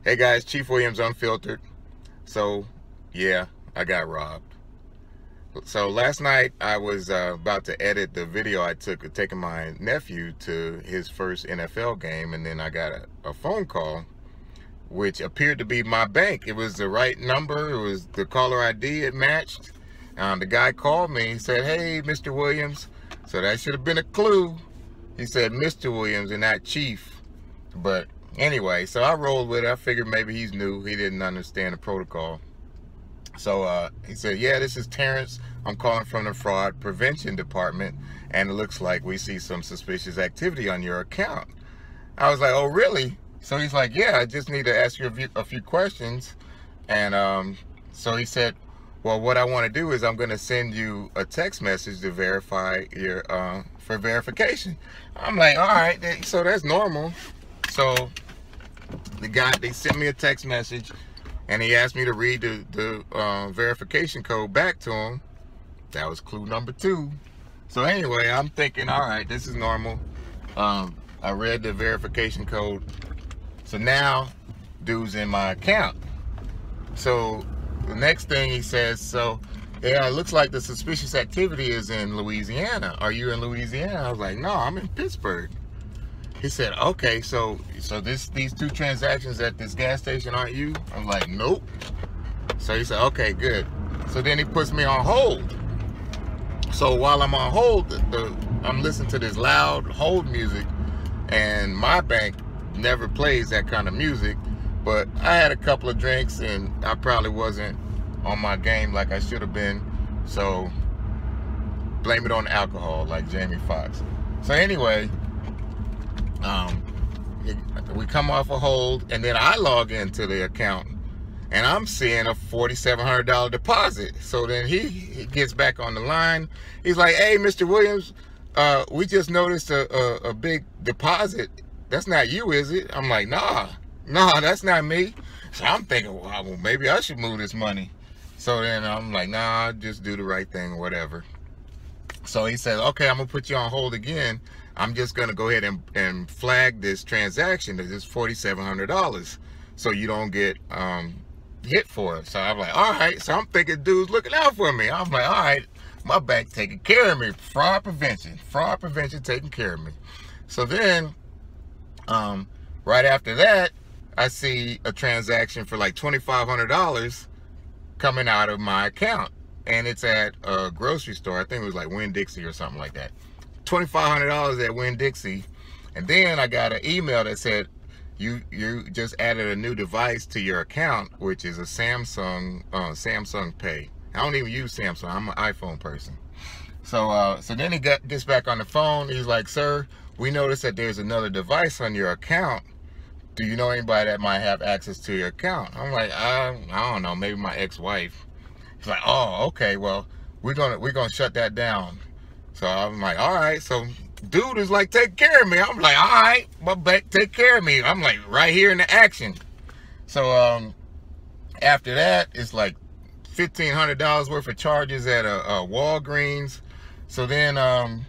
Hey guys, Chief Williams Unfiltered. So, yeah, I got robbed. So last night I was about to edit the video I took of taking my nephew to his first NFL game, and then I got a phone call, which appeared to be my bank. It was the right number. It was the caller ID. It matched. The guy called me. He said, "Hey, Mr. Williams." So that should have been a clue. He said Mr. Williams and not Chief. But anyway, so I rolled with it. I figured maybe he's new. He didn't understand the protocol. So he said, "Yeah, this is Terrence. I'm calling from the fraud prevention department, and it looks like we see some suspicious activity on your account." I was like, "Oh, really?" So he's like, "Yeah, I just need to ask you a few questions." And so he said, "Well, what I want to do is I'm going to send you a text message to verify your for verification." I'm like, "All right, so that's normal." So they sent me a text message, and he asked me to read the verification code back to him. That was clue number 2. So anyway, I'm thinking, all right, this is normal. I read the verification code. So now, dude's in my account. So the next thing he says, so yeah, it looks like the suspicious activity is in Louisiana. Are you in Louisiana? I was like, no, I'm in Pittsburgh. He said, okay, so these 2 transactions at this gas station aren't you? I was like, nope. So he said, okay, good. So then he puts me on hold. So while I'm on hold, I'm listening to this loud hold music, and my bank never plays that kind of music. But I had a couple of drinks, and I probably wasn't on my game like I should have been. So blame it on the alcohol, like Jamie Foxx. So anyway, we come off a hold, and then I log into the account, and I'm seeing a $4,700 deposit. So then he gets back on the line. He's like, "Hey, Mr. Williams, we just noticed a big deposit. That's not you, is it?" I'm like, nah, that's not me. So I'm thinking, well, maybe I should move this money. So then I'm like, nah, just do the right thing or whatever. So he said, okay, I'm gonna put you on hold again. I'm just gonna go ahead and flag this transaction as this $4,700, so you don't get hit for it. So I'm like, all right. So I'm thinking dude's looking out for me. I'm like, all right, my bank taking care of me. Fraud prevention taking care of me. So then right after that, I see a transaction for like $2,500 coming out of my account, and it's at a grocery store. I think it was like Winn-Dixie or something like that. $2,500 at Winn-Dixie. And then I got an email that said, you just added a new device to your account, which is a Samsung Pay. I don't even use Samsung. I'm an iPhone person. So then he gets back on the phone. He's like, "Sir, we noticed that there's another device on your account. Do you know anybody that might have access to your account?" I'm like, I don't know, maybe my ex-wife. He's like, "Oh, okay, well, we're gonna shut that down." So I'm like, all right. So dude is like, take care of me. I'm like, all right, my bank take care of me. I'm like right here in the action. So after that, it's like $1,500 worth of charges at a Walgreens. So then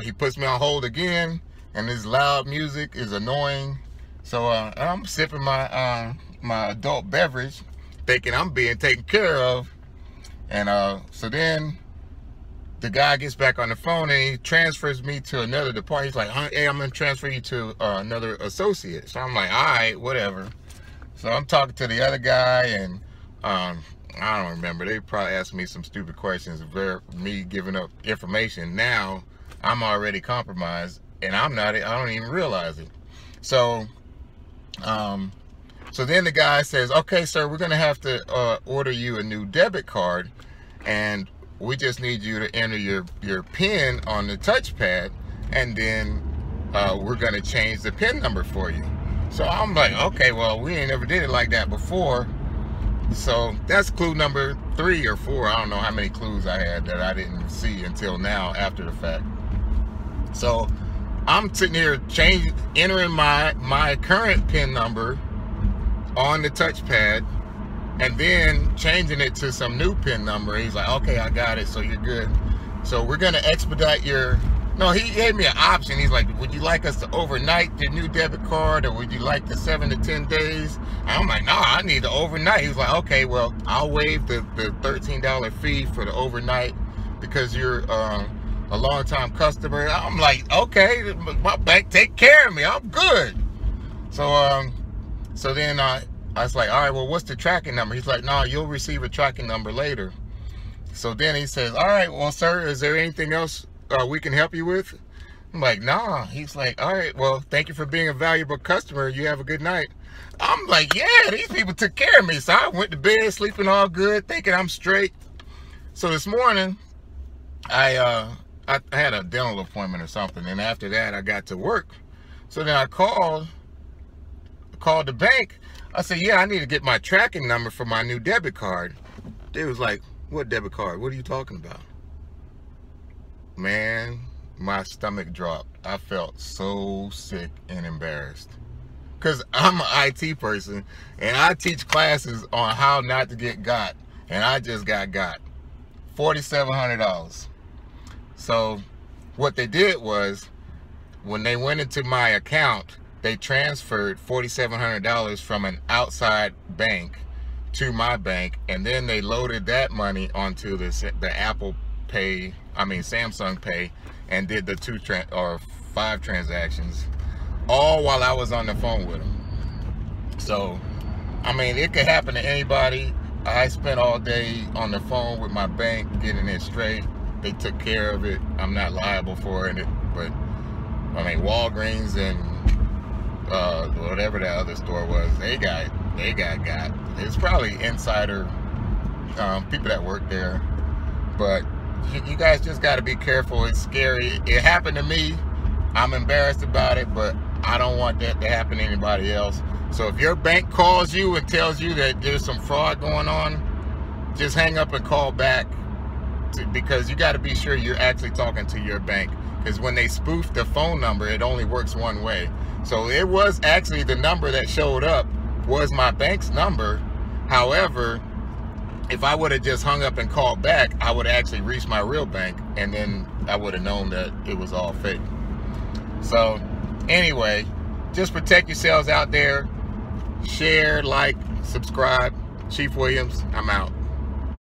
he puts me on hold again, and this loud music is annoying. So I'm sipping my my adult beverage, thinking I'm being taken care of. And so then the guy gets back on the phone, and he transfers me to another department. He's like, "Hey, I'm gonna transfer you to another associate." So I'm like, all right, whatever. So I'm talking to the other guy, and I don't remember. They probably asked me some stupid questions. Me giving up information. Now I'm already compromised, and I don't even realize it. So so then the guy says, "Okay, sir, we're gonna have to order you a new debit card, and we just need you to enter your PIN on the touchpad, and then we're gonna change the PIN number for you." So I'm like, okay, well, we ain't never did it like that before. So that's clue number 3 or 4. I don't know how many clues I had that I didn't see until now after the fact. So I'm sitting here entering my current PIN number on the touchpad, and then changing it to some new PIN number. He's like, okay, I got it, so you're good. So we're gonna expedite your No, he gave me an option. He's like, would you like us to overnight your new debit card, or would you like the 7 to 10 days? And I'm like, no, I need the overnight. He was like, okay, well, I'll waive the $13 fee for the overnight because you're a long-time customer. I'm like, okay, my bank take care of me. I'm good. So then I was like, all right, well, what's the tracking number? He's like, no, you'll receive a tracking number later. So then he says, all right, well, sir, is there anything else we can help you with? I'm like, nah. He's like, all right, well, thank you for being a valuable customer. You have a good night. I'm like, yeah, these people took care of me. So I went to bed sleeping all good, thinking I'm straight. So this morning, I had a dental appointment or something, and after that, I got to work. So then I called the bank. I said, yeah, I need to get my tracking number for my new debit card. They was like, what debit card? What are you talking about? Man, my stomach dropped. I felt so sick and embarrassed. Because I'm an IT person, and I teach classes on how not to get got. And I just got $4,700. So what they did was, when they went into my account, they transferred $4,700 from an outside bank to my bank, and then they loaded that money onto the Apple Pay, Samsung Pay, and did the 5 transactions, all while I was on the phone with them. So, it could happen to anybody. I spent all day on the phone with my bank getting it straight. They took care of it. I'm not liable for it, but Walgreens and whatever that other store was, they got. It's probably insider people that work there, but you guys just got to be careful. It's scary. It happened to me. I'm embarrassed about it, but I don't want that to happen to anybody else. So if your bank calls you and tells you that there's some fraud going on, just hang up and call back, because you got to be sure you're actually talking to your bank, because when they spoof the phone number, it only works one way. So it was actually, the number that showed up was my bank's number. However, if I would have just hung up and called back, I would actually reach my real bank, and then I would have known that it was all fake. So anyway, just protect yourselves out there. Share, like, subscribe. Chief Williams, I'm out.